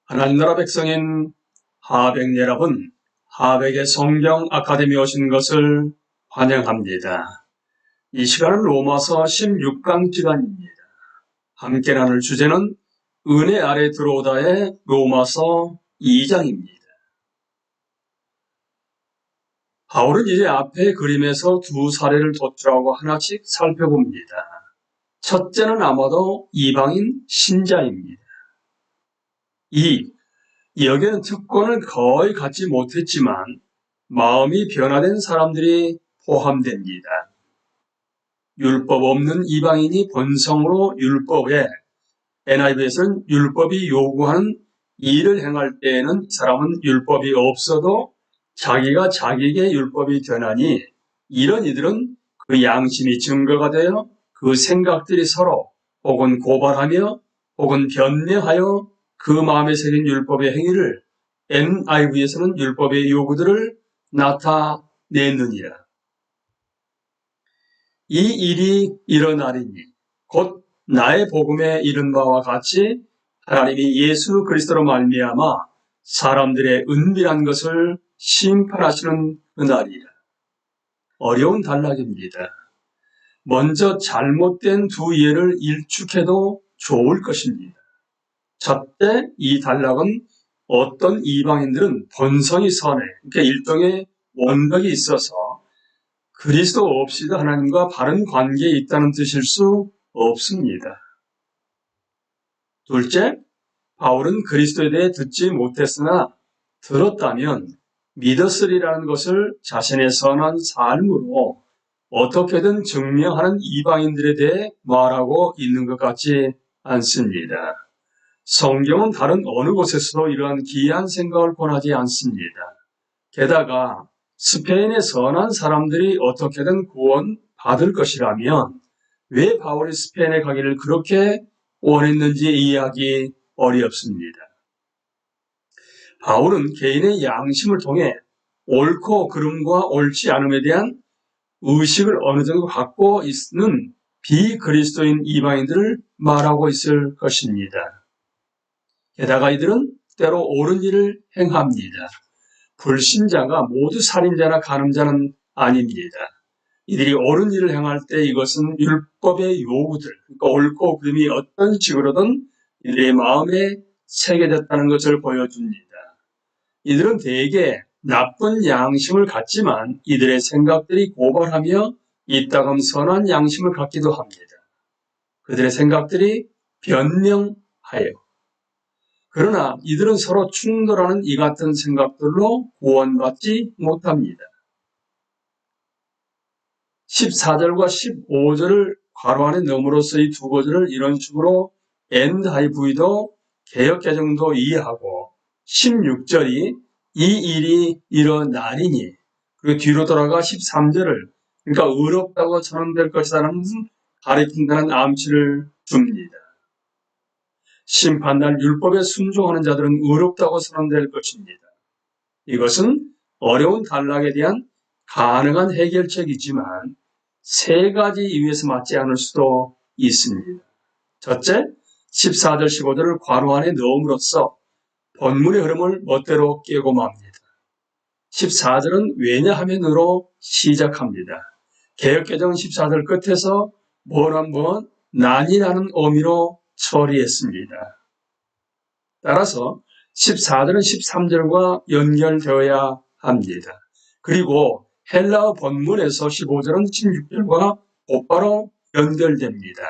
하나님 나라 백성인 하백 여러분, 하백의 성경 아카데미 오신 것을 환영합니다. 이 시간은 로마서 16강 시간입니다. 함께 나눌 주제는 은혜 아래 들어오다의 로마서 2장입니다. 바울은 이제 앞의 그림에서 두 사례를 도출하고 하나씩 살펴봅니다. 첫째는 아마도 이방인 신자입니다. 여기는 특권을 거의 갖지 못했지만 마음이 변화된 사람들이 포함됩니다. 율법 없는 이방인이 본성으로 율법에, NIV에서는 율법이 요구하는 일을 행할 때에는 이 사람은 율법이 없어도 자기가 자기에게 율법이 되나니 이런 이들은 그 양심이 증거가 되어 그 생각들이 서로 혹은 고발하며 혹은 변명하여 그 마음에 새긴 율법의 행위를 NIV에서는 율법의 요구들을 나타내느니라. 이 일이 일어나리니 곧 나의 복음에 이른 바와 같이 하나님이 예수 그리스도로 말미암아 사람들의 은밀한 것을 심판하시는 그날이라. 어려운 단락입니다. 먼저 잘못된 두 예를 일축해도 좋을 것입니다. 첫째, 이 단락은 어떤 이방인들은 본성이 선해, 그러니까 일종의 원력이 있어서 그리스도 없이도 하나님과 바른 관계에 있다는 뜻일 수 없습니다. 둘째, 바울은 그리스도에 대해 듣지 못했으나 들었다면 믿었으리라는 것을 자신의 선한 삶으로 어떻게든 증명하는 이방인들에 대해 말하고 있는 것 같지 않습니다. 성경은 다른 어느 곳에서도 이러한 기이한 생각을 권하지 않습니다. 게다가 스페인의 선한 사람들이 어떻게든 구원받을 것이라면 왜 바울이 스페인에 가기를 그렇게 원했는지 이해하기 어렵습니다. 바울은 개인의 양심을 통해 옳고 그름과 옳지 않음에 대한 의식을 어느 정도 갖고 있는 비그리스도인 이방인들을 말하고 있을 것입니다. 게다가 이들은 때로 옳은 일을 행합니다. 불신자가 모두 살인자나 간음자는 아닙니다. 이들이 옳은 일을 행할 때 이것은 율법의 요구들, 그러니까 옳고 그름이 어떤 식으로든 이들의 마음에 새겨졌다는 것을 보여줍니다. 이들은 대개 나쁜 양심을 갖지만 이들의 생각들이 고발하며 이따금 선한 양심을 갖기도 합니다. 그들의 생각들이 변명하여. 그러나 이들은 서로 충돌하는 이 같은 생각들로 구원받지 못합니다. 14절과 15절을 괄호 안에 넣음으로써 이 두 구절을 이런 식으로 NIV도 개역개정도 이해하고 16절이 이 일이 일어나리니 그리고 뒤로 돌아가 13절을 그러니까 의롭다고 선언될 것이라는 가리킨다는 암시를 줍니다. 심판날 율법에 순종하는 자들은 의롭다고 선언될 것입니다. 이것은 어려운 단락에 대한 가능한 해결책이지만 세 가지 이유에서 맞지 않을 수도 있습니다. 첫째, 14절, 15절을 괄호 안에 넣음으로써 본문의 흐름을 멋대로 깨고 맙니다. 14절은 왜냐하면으로 시작합니다. 개역개정은 14절 끝에서 뭘 한번 난이라는 의미로 처리했습니다. 따라서 14절은 13절과 연결되어야 합니다. 그리고 헬라어 본문에서 15절은 16절과 곧바로 연결됩니다.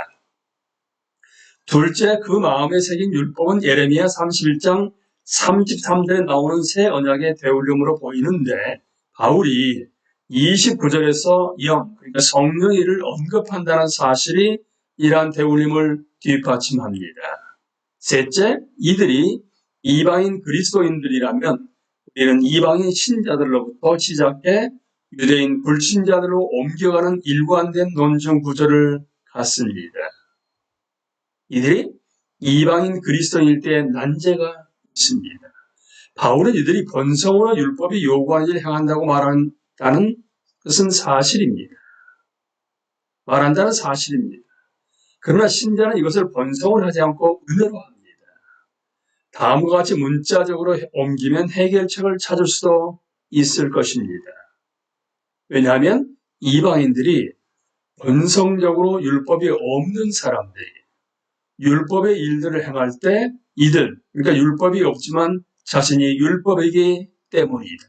둘째, 그 마음에 새긴 율법은 예레미야 31장 33절에 나오는 새 언약의 대울림으로 보이는데 바울이 29절에서 그러니까 성령의 일을 언급한다는 사실이 이러한 대울림을 뒷받침합니다. 셋째, 이들이 이방인 그리스도인들이라면 우리는 이방인 신자들로부터 시작해 유대인 불신자들로 옮겨가는 일관된 논증 구조를 갖습니다. 이들이 이방인 그리스도인일 때 난제가 있습니다. 바울은 이들이 본성으로 율법이 요구하는 일을 행한다고 말한다는 것은 사실입니다. 말한다는 사실입니다. 그러나 신자는 이것을 본성을 하지 않고 은혜로 합니다. 다음과 같이 문자적으로 옮기면 해결책을 찾을 수도 있을 것입니다. 왜냐하면 이방인들이 본성적으로 율법이 없는 사람들이 율법의 일들을 행할 때 그러니까 율법이 없지만 자신이 율법이기 때문이다.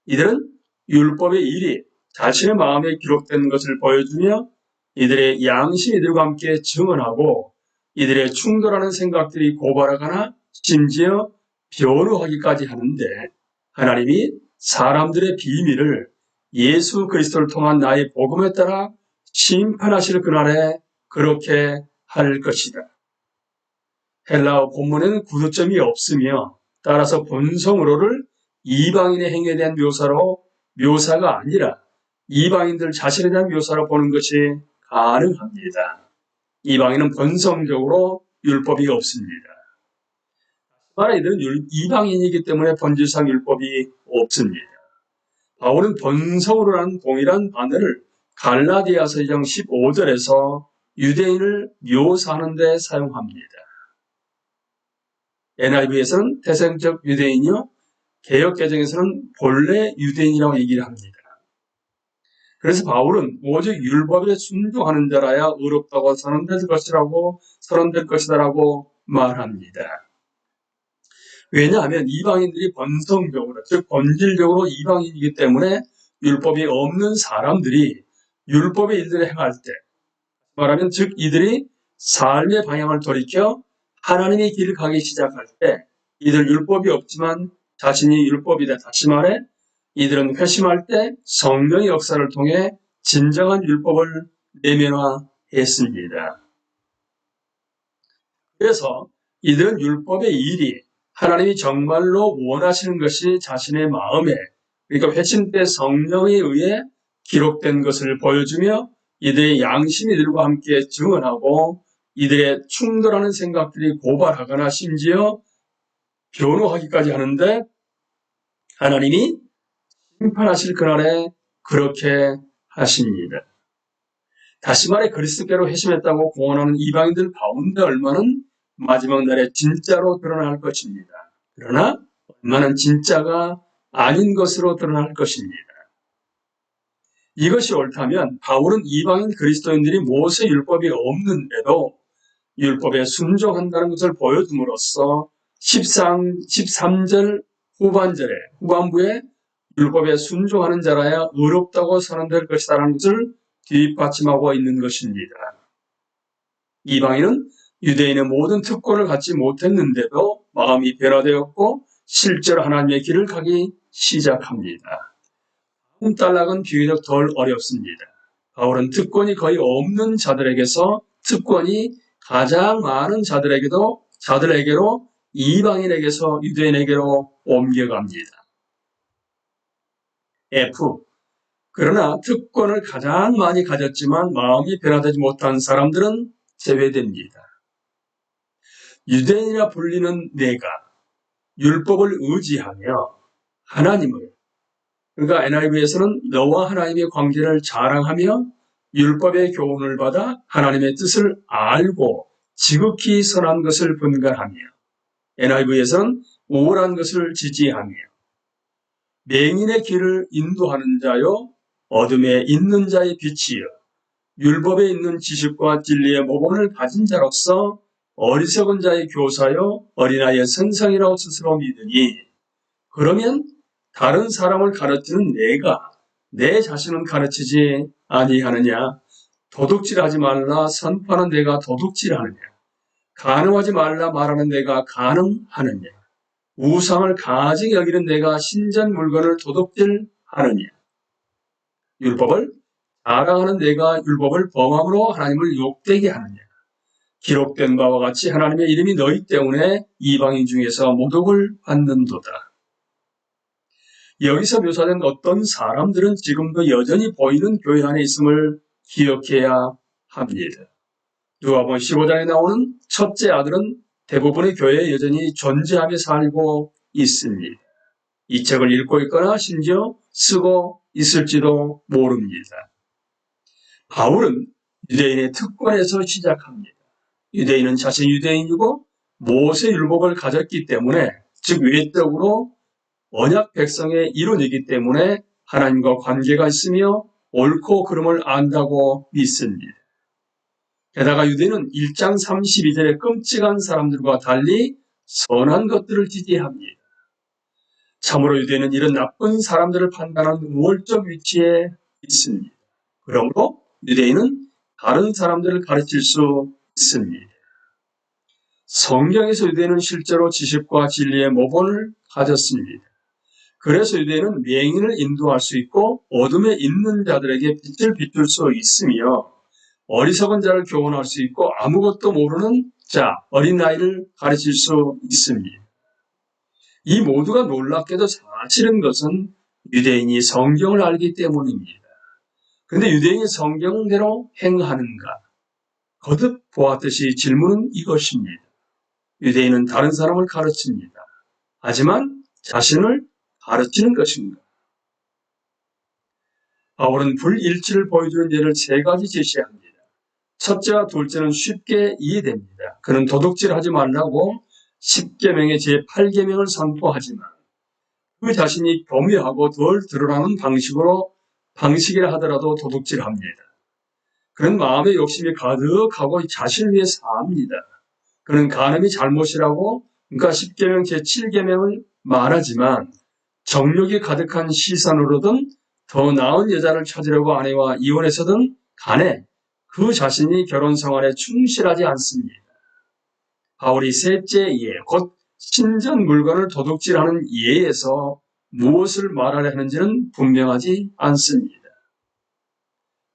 이들은 율법의 일이 자신의 마음에 기록된 것을 보여주며 이들의 양심이 이들과 함께 증언하고 이들의 충돌하는 생각들이 고발하거나 심지어 변호하기까지 하는데 하나님이 사람들의 비밀을 예수 그리스도를 통한 나의 복음에 따라 심판하실 그날에 그렇게 할 것이다. 헬라어 본문에는 구두점이 없으며 따라서 본성으로를 이방인의 행위에 대한 묘사가 아니라 이방인들 자신에 대한 묘사로 보는 것이 가능합니다. 이방인은 본성적으로 율법이 없습니다. 이들은 이방인이기 때문에 본질상 율법이 없습니다. 바울은 본성으로라는 동일한 단어를 갈라디아서 2장 15절에서 유대인을 묘사하는 데 사용합니다. NIV에서는 태생적 유대인이요 개역개정에서는 본래 유대인이라고 얘기를 합니다. 그래서 바울은 오직 율법에 순종하는 자라야 의롭다고 선언될 것이다라고 말합니다. 왜냐하면 이방인들이 본성적으로 즉 본질적으로 이방인이기 때문에 율법이 없는 사람들이 율법의 일들을 행할 때 말하면 즉 이들이 삶의 방향을 돌이켜 하나님의 길을 가기 시작할 때 이들 율법이 없지만 자신이 율법이다. 다시 말해 이들은 회심할 때 성령의 역사를 통해 진정한 율법을 내면화했습니다. 그래서 이들은 율법의 일이 하나님이 정말로 원하시는 것이 자신의 마음에 그러니까 회심 때 성령에 의해 기록된 것을 보여주며 이들의 양심이 이들과 함께 증언하고 이들의 충돌하는 생각들이 고발하거나 심지어 변호하기까지 하는데 하나님이 심판하실 그날에 그렇게 하십니다. 다시 말해 그리스도께로 회심했다고 공언하는 이방인들 가운데 얼마는 마지막 날에 진짜로 드러날 것입니다. 그러나 얼마는 진짜가 아닌 것으로 드러날 것입니다. 이것이 옳다면 바울은 이방인 그리스도인들이 모세 율법이 없는데도 율법에 순종한다는 것을 보여줌으로써 13절 후반부에 율법에 순종하는 자라야 의롭다고 선언될 것이다라는 것을 뒷받침하고 있는 것입니다. 이방인은 유대인의 모든 특권을 갖지 못했는데도 마음이 변화되었고 실제로 하나님의 길을 가기 시작합니다. 다음 단락은 비교적 덜 어렵습니다. 바울은 특권이 거의 없는 자들에게서 특권이 가장 많은 자들에게로 이방인에게서 유대인에게로 옮겨갑니다. F. 그러나 특권을 가장 많이 가졌지만 마음이 변화되지 못한 사람들은 제외됩니다. 유대인이라 불리는 내가 율법을 의지하며 하나님을 그러니까 NIV에서는 너와 하나님의 관계를 자랑하며 율법의 교훈을 받아 하나님의 뜻을 알고 지극히 선한 것을 분간하며 NIV에서는 우월한 것을 지지하며 맹인의 길을 인도하는 자요 어둠에 있는 자의 빛이여 율법에 있는 지식과 진리의 모범을 가진 자로서 어리석은 자의 교사요 어린아이의 선생이라고 스스로 믿으니 그러면 다른 사람을 가르치는 내가 내 자신은 가르치지 아니하느냐 도둑질하지 말라 선포하는 내가 도둑질하느냐 간음하지 말라 말하는 내가 간음하느냐 우상을 가증히 여기는 내가 신전 물건을 도둑질하느냐 율법을 자랑하는 내가 율법을 범함으로 하나님을 욕되게 하느냐 기록된 바와 같이 하나님의 이름이 너희 때문에 이방인 중에서 모독을 받는도다. 여기서 묘사된 어떤 사람들은 지금도 여전히 보이는 교회 안에 있음을 기억해야 합니다. 누가복음 15장에 나오는 첫째 아들은 대부분의 교회에 여전히 존재하며 살고 있습니다. 이 책을 읽고 있거나 심지어 쓰고 있을지도 모릅니다. 바울은 유대인의 특권에서 시작합니다. 유대인은 자신이 유대인이고 모세율법을 가졌기 때문에, 즉 외적으로 언약 백성의 일원이기 때문에 하나님과 관계가 있으며 옳고 그름을 안다고 믿습니다. 게다가 유대인은 1장 32절에 끔찍한 사람들과 달리 선한 것들을 지지합니다. 참으로 유대인은 이런 나쁜 사람들을 판단하는 우월적 위치에 있습니다. 그러므로 유대인은 다른 사람들을 가르칠 수 있습니다. 성경에서 유대인은 실제로 지식과 진리의 모본을 가졌습니다. 그래서 유대인은 맹인을 인도할 수 있고 어둠에 있는 자들에게 빛을 비출 수 있으며 어리석은 자를 교훈할 수 있고 아무것도 모르는 자, 어린아이를 가르칠 수 있습니다. 이 모두가 놀랍게도 사실인 것은 유대인이 성경을 알기 때문입니다. 그런데 유대인이 성경대로 행하는가? 거듭 보았듯이 질문은 이것입니다. 유대인은 다른 사람을 가르칩니다. 하지만 자신을 가르치는 것인가? 바울은 불일치를 보여주는 예를 세 가지 제시합니다. 첫째와 둘째는 쉽게 이해됩니다. 그는 도둑질하지 말라고 10계명의 제8계명을 선포하지만 그 자신이 교묘하고 덜 드러나는 방식이라 하더라도 도둑질합니다. 그는 마음의 욕심이 가득하고 자신을 위해 삽니다. 그는 간음이 잘못이라고 그러니까 10계명 제7계명을 말하지만 정욕이 가득한 시선으로든 더 나은 여자를 찾으려고 아내와 이혼해서든 간에 그 자신이 결혼 생활에 충실하지 않습니다. 바울이 셋째 예, 곧 신전 물건을 도둑질하는 예에서 무엇을 말하려 하는지는 분명하지 않습니다.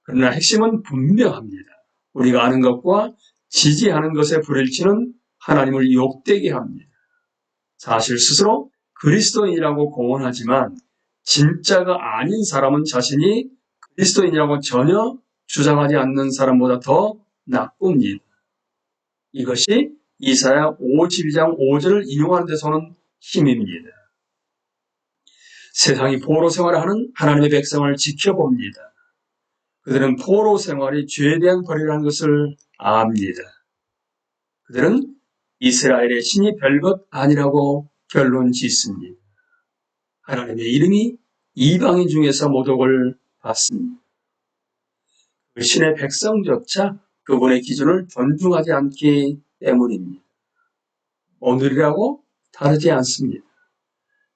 그러나 핵심은 분명합니다. 우리가 아는 것과 지지하는 것의 불일치는 하나님을 욕되게 합니다. 사실 스스로 그리스도인이라고 공언하지만 진짜가 아닌 사람은 자신이 그리스도인이라고 전혀 주장하지 않는 사람보다 더 나쁩니다. 이것이 이사야 52장 5절을 인용하는 데서는 힘입니다. 세상이 포로 생활을 하는 하나님의 백성을 지켜봅니다. 그들은 포로 생활이 죄에 대한 벌이라는 것을 압니다. 그들은 이스라엘의 신이 별것 아니라고 결론 짓습니다. 하나님의 이름이 이방인 중에서 모독을 받습니다. 그 신의 백성조차 그분의 기준을 존중하지 않기 때문입니다. 오늘이라고 다르지 않습니다.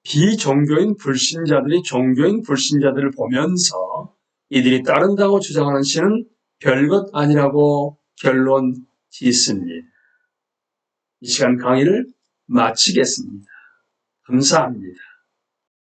비종교인 불신자들이 종교인 불신자들을 보면서 이들이 따른다고 주장하는 신은 별것 아니라고 결론 짓습니다. 이 시간 강의를 마치겠습니다. 감사합니다.